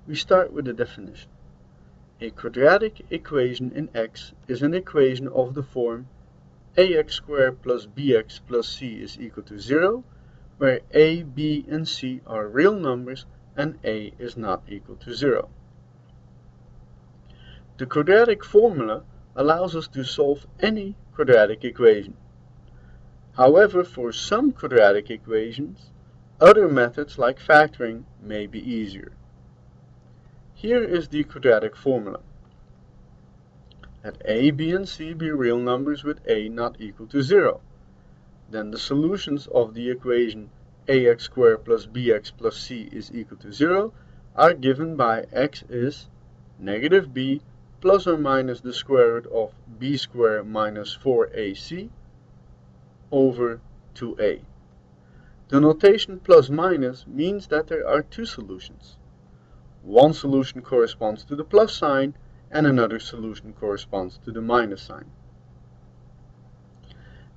We start with the definition. A quadratic equation in X is an equation of the form ax squared plus bx plus c is equal to 0, where a, b, and c are real numbers and a is not equal to 0. The quadratic formula allows us to solve any quadratic equation. However, for some quadratic equations, other methods like factoring may be easier. Here is the quadratic formula. Let a, b, and c be real numbers with a not equal to 0. Then the solutions of the equation ax squared plus bx plus c is equal to 0 are given by x is negative b plus or minus the square root of b squared minus 4ac over 2a. The notation plus minus means that there are two solutions. One solution corresponds to the plus sign and another solution corresponds to the minus sign.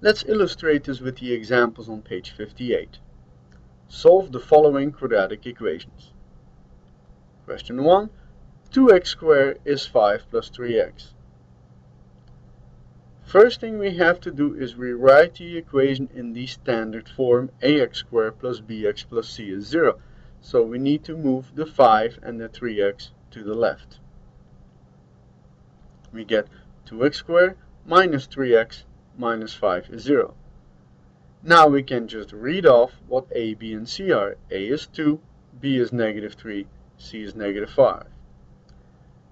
Let's illustrate this with the examples on page 58. Solve the following quadratic equations. Question 1. 2x squared is 5 plus 3x. First thing we have to do is rewrite the equation in the standard form ax squared plus bx plus c is 0. So we need to move the 5 and the 3x to the left. We get 2x squared minus 3x minus 5 is 0. Now we can just read off what a, b, and c are. A is 2, b is negative 3, c is negative 5.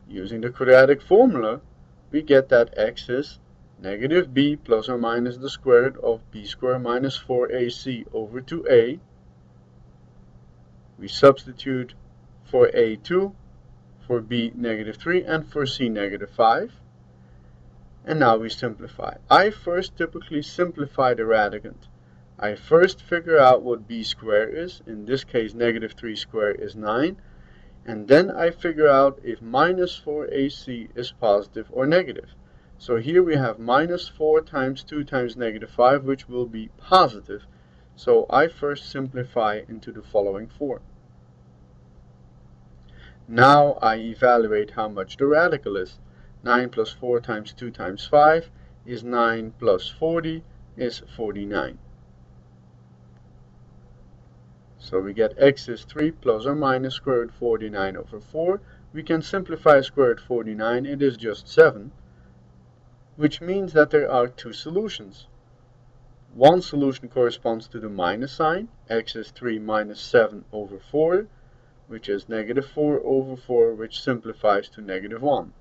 Using the quadratic formula, we get that x is negative b plus or minus the square root of b squared minus 4ac over 2a. We substitute for a 2, for b negative 3, and for c negative 5. And now we simplify. I first typically simplify the radicand. I first figure out what b squared is. In this case, negative 3 squared is 9. And then I figure out if minus 4ac is positive or negative. So here we have minus 4 times 2 times negative 5, which will be positive. So I first simplify into the following form. Now I evaluate how much the radical is. 9 plus 4 times 2 times 5 is 9 plus 40 is 49. So we get x is 3 plus or minus square root 49 over 4. We can simplify square root 49, it is just 7. Which means that there are two solutions. One solution corresponds to the minus sign. X is 3 minus 7 over 4, which is negative 4 over 4, which simplifies to negative 1.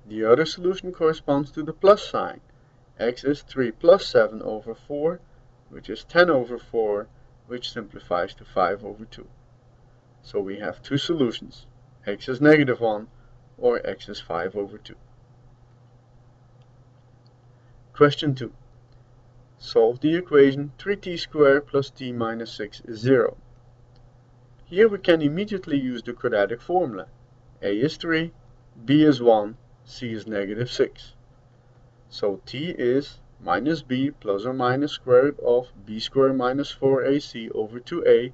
The other solution corresponds to the plus sign. X is 3 plus 7 over 4, which is 10 over 4, which simplifies to 5 over 2. So we have two solutions. X is negative 1 or x is 5 over 2. Question 2. Solve the equation 3t squared plus t minus 6 is 0. Here we can immediately use the quadratic formula. A is 3, b is 1, c is negative 6. So t is minus b plus or minus square root of b squared minus 4ac over 2a.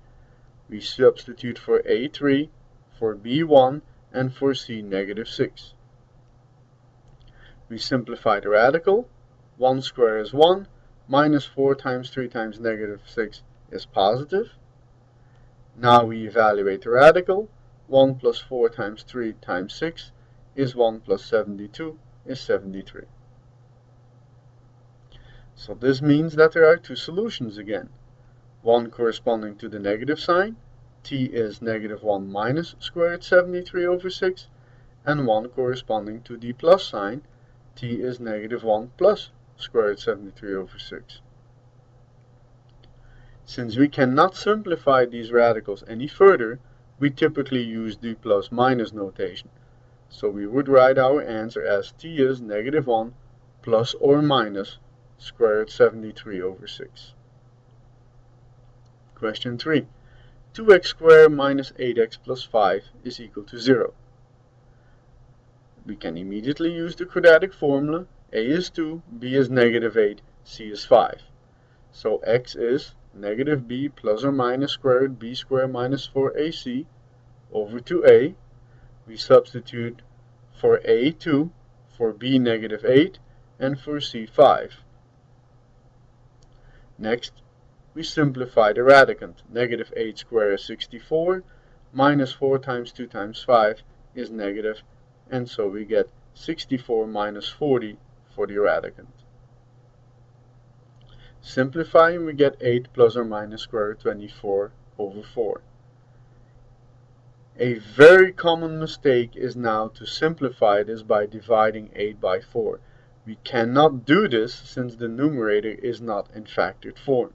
We substitute for a 3, for b 1, and for c negative 6. We simplify the radical. 1 squared is 1, minus 4 times 3 times negative 6 is positive. Now we evaluate the radical. 1 plus 4 times 3 times 6 is 1 plus 72 is 73. So this means that there are two solutions again. One corresponding to the negative sign, t is negative 1 minus square root 73 over 6, and one corresponding to the plus sign, t is negative 1 plus square root 73 over 6. Since we cannot simplify these radicals any further, we typically use the plus minus notation. So we would write our answer as t is negative 1 plus or minus square root 73 over 6. Question 3. 2x squared minus 8x plus 5 is equal to 0. We can immediately use the quadratic formula. A is 2, b is negative 8, c is 5. So x is negative b plus or minus square root b squared minus 4ac over 2a. We substitute for a 2, for b negative 8, and for c 5. Next, we simplify the radicand. Negative 8 squared is 64, minus 4 times 2 times 5 is negative, and so we get 64 minus 40 for the radicand. Simplifying, we get 8 plus or minus square root 24 over 4. A very common mistake is now to simplify this by dividing 8 by 4. We cannot do this since the numerator is not in factored form.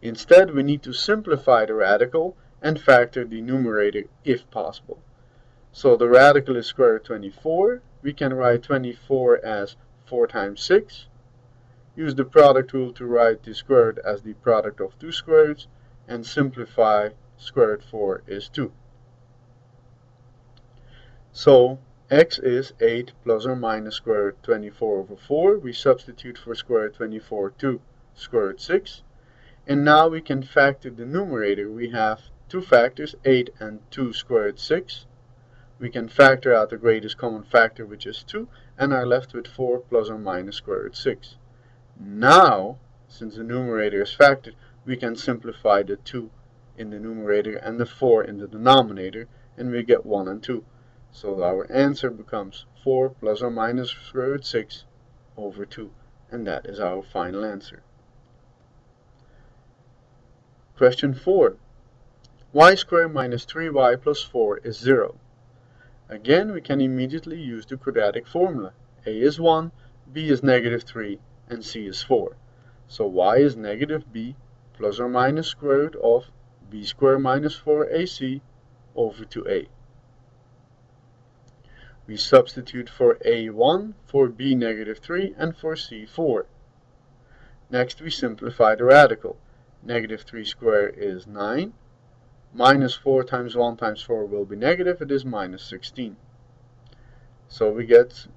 Instead, we need to simplify the radical and factor the numerator if possible. So the radical is square root 24. We can write 24 as 4 times 6. Use the product rule to write the square root as the product of two square roots, and simplify square root 4 is 2. So x is 8 plus or minus square root 24 over 4. We substitute for square root 24 2 square root 6. And now we can factor the numerator. We have two factors, 8 and 2 square root 6. We can factor out the greatest common factor, which is 2, and are left with 4 plus or minus square root 6. Now, since the numerator is factored, we can simplify the 2 in the numerator and the 4 in the denominator, and we get 1 and 2. So our answer becomes 4 plus or minus square root 6 over 2, and that is our final answer. Question 4. Y squared minus 3y plus 4 is 0. Again, we can immediately use the quadratic formula. A is 1, b is negative 3, and c is 4. So y is negative b plus or minus square root of b squared minus 4ac over 2a. We substitute for a1, for b negative 3, and for c 4. Next, we simplify the radical. Negative 3 squared is 9. Minus 4 times 1 times 4 will be negative. It is minus 16. So we get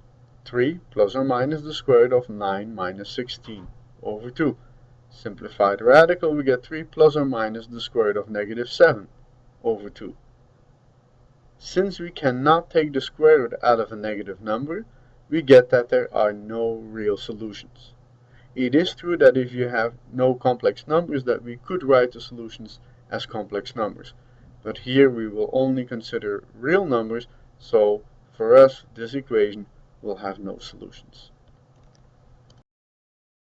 3 plus or minus the square root of 9 minus 16 over 2. Simplify the radical. We get 3 plus or minus the square root of negative 7 over 2. Since we cannot take the square root out of a negative number, we get that there are no real solutions. It is true that if you have no complex numbers, that we could write the solutions as complex numbers. But here we will only consider real numbers, so for us this equation will have no solutions.